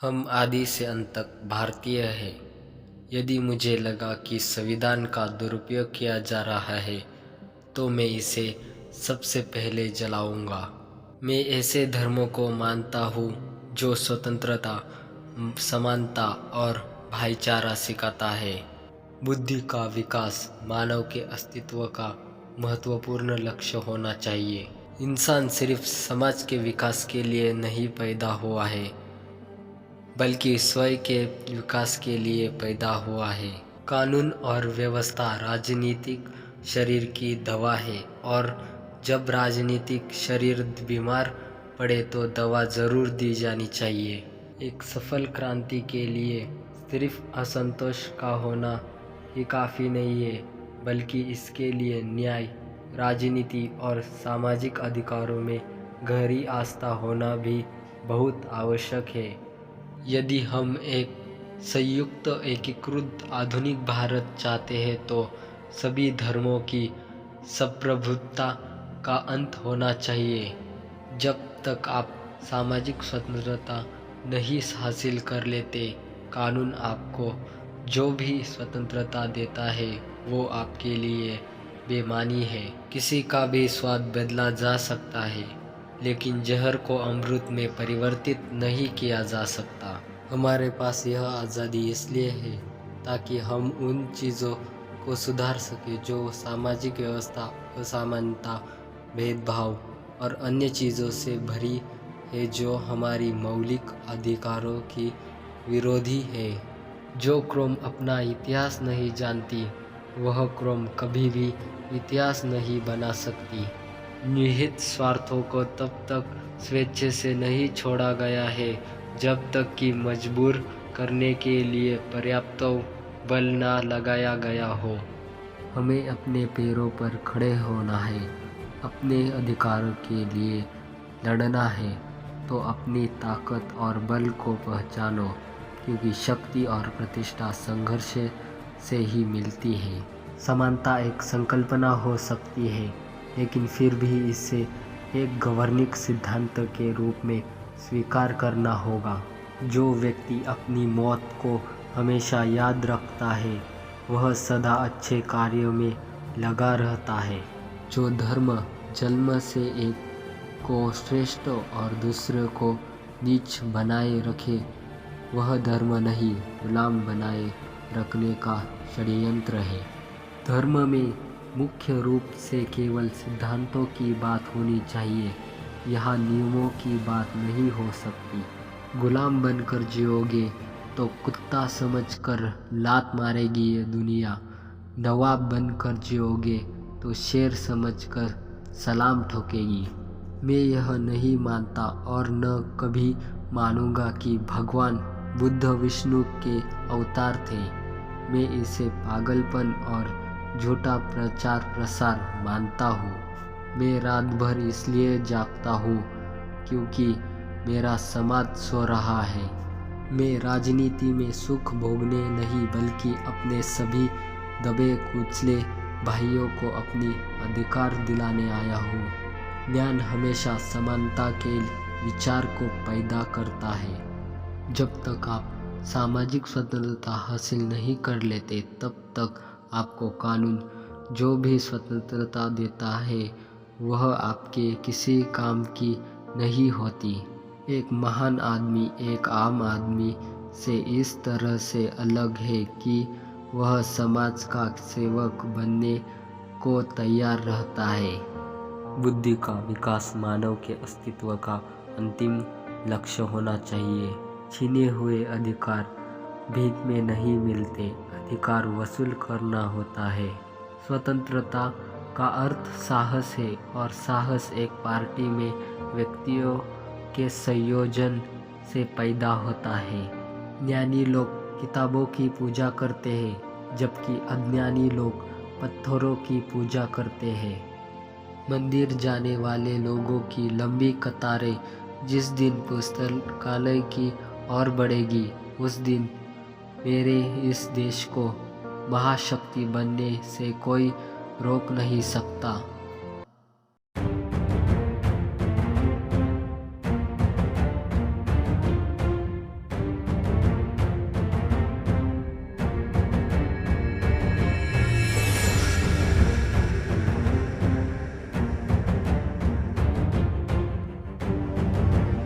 हम आदि से अंत तक भारतीय हैं। यदि मुझे लगा कि संविधान का दुरुपयोग किया जा रहा है तो मैं इसे सबसे पहले जलाऊंगा। मैं ऐसे धर्मों को मानता हूँ जो स्वतंत्रता, समानता और भाईचारा सिखाता है। बुद्धि का विकास मानव के अस्तित्व का महत्वपूर्ण लक्ष्य होना चाहिए। इंसान सिर्फ समाज के विकास के लिए नहीं पैदा हुआ है, बल्कि स्वयं के विकास के लिए पैदा हुआ है। कानून और व्यवस्था राजनीतिक शरीर की दवा है, और जब राजनीतिक शरीर बीमार पड़े तो दवा जरूर दी जानी चाहिए। एक सफल क्रांति के लिए सिर्फ असंतोष का होना ही काफ़ी नहीं है, बल्कि इसके लिए न्याय, राजनीति और सामाजिक अधिकारों में गहरी आस्था होना भी बहुत आवश्यक है। यदि हम एक संयुक्त एकीकृत आधुनिक भारत चाहते हैं तो सभी धर्मों की संप्रभुता का अंत होना चाहिए। जब तक आप सामाजिक स्वतंत्रता नहीं हासिल कर लेते, कानून आपको जो भी स्वतंत्रता देता है वो आपके लिए बेमानी है। किसी का भी स्वाद बदला जा सकता है, लेकिन जहर को अमृत में परिवर्तित नहीं किया जा सकता। हमारे पास यह आज़ादी इसलिए है ताकि हम उन चीज़ों को सुधार सके जो सामाजिक व्यवस्था, असमानता, भेदभाव और अन्य चीज़ों से भरी है, जो हमारी मौलिक अधिकारों की विरोधी है। जो कौम अपना इतिहास नहीं जानती, वह कौम कभी भी इतिहास नहीं बना सकती। निहित स्वार्थों को तब तक स्वेच्छा से नहीं छोड़ा गया है जब तक कि मजबूर करने के लिए पर्याप्त बल न लगाया गया हो। हमें अपने पैरों पर खड़े होना है, अपने अधिकारों के लिए लड़ना है तो अपनी ताकत और बल को पहचानो, क्योंकि शक्ति और प्रतिष्ठा संघर्ष से ही मिलती है। समानता एक संकल्पना हो सकती है, लेकिन फिर भी इसे एक गवर्निंग सिद्धांत के रूप में स्वीकार करना होगा। जो व्यक्ति अपनी मौत को हमेशा याद रखता है, वह सदा अच्छे कार्यों में लगा रहता है। जो धर्म जन्म से एक को श्रेष्ठ और दूसरे को नीच बनाए रखे, वह धर्म नहीं, गुलाम बनाए रखने का षड्यंत्र है। धर्म में मुख्य रूप से केवल सिद्धांतों की बात होनी चाहिए, यहाँ नियमों की बात नहीं हो सकती। गुलाम बनकर जियोगे तो कुत्ता समझकर लात मारेगी ये दुनिया, नवाब बनकर जियोगे तो शेर समझकर सलाम ठोकेगी। मैं यह नहीं मानता और न कभी मानूंगा कि भगवान बुद्ध विष्णु के अवतार थे। मैं इसे पागलपन और झूठा प्रचार प्रसार मानता हूँ। मैं रात भर इसलिए जागता हूँ क्योंकि मेरा समाज सो रहा है। मैं राजनीति में सुख भोगने नहीं, बल्कि अपने सभी दबे कुचले भाइयों को अपनी अधिकार दिलाने आया हूँ। ज्ञान हमेशा समानता के विचार को पैदा करता है। जब तक आप सामाजिक स्वतंत्रता हासिल नहीं कर लेते, तब तक आपको कानून जो भी स्वतंत्रता देता है वह आपके किसी काम की नहीं होती। एक महान आदमी एक आम आदमी से इस तरह से अलग है कि वह समाज का सेवक बनने को तैयार रहता है। बुद्धि का विकास मानव के अस्तित्व का अंतिम लक्ष्य होना चाहिए। छीने हुए अधिकार भीख में नहीं मिलते, अधिकार वसूल करना होता है। स्वतंत्रता का अर्थ साहस है, और साहस एक पार्टी में व्यक्तियों के संयोजन से पैदा होता है। ज्ञानी लोग किताबों की पूजा करते हैं, जबकि अज्ञानी लोग पत्थरों की पूजा करते हैं। मंदिर जाने वाले लोगों की लंबी कतारें जिस दिन पुस्तकालय की ओर बढ़ेगी, उस दिन मेरे इस देश को महाशक्ति बनने से कोई रोक नहीं सकता।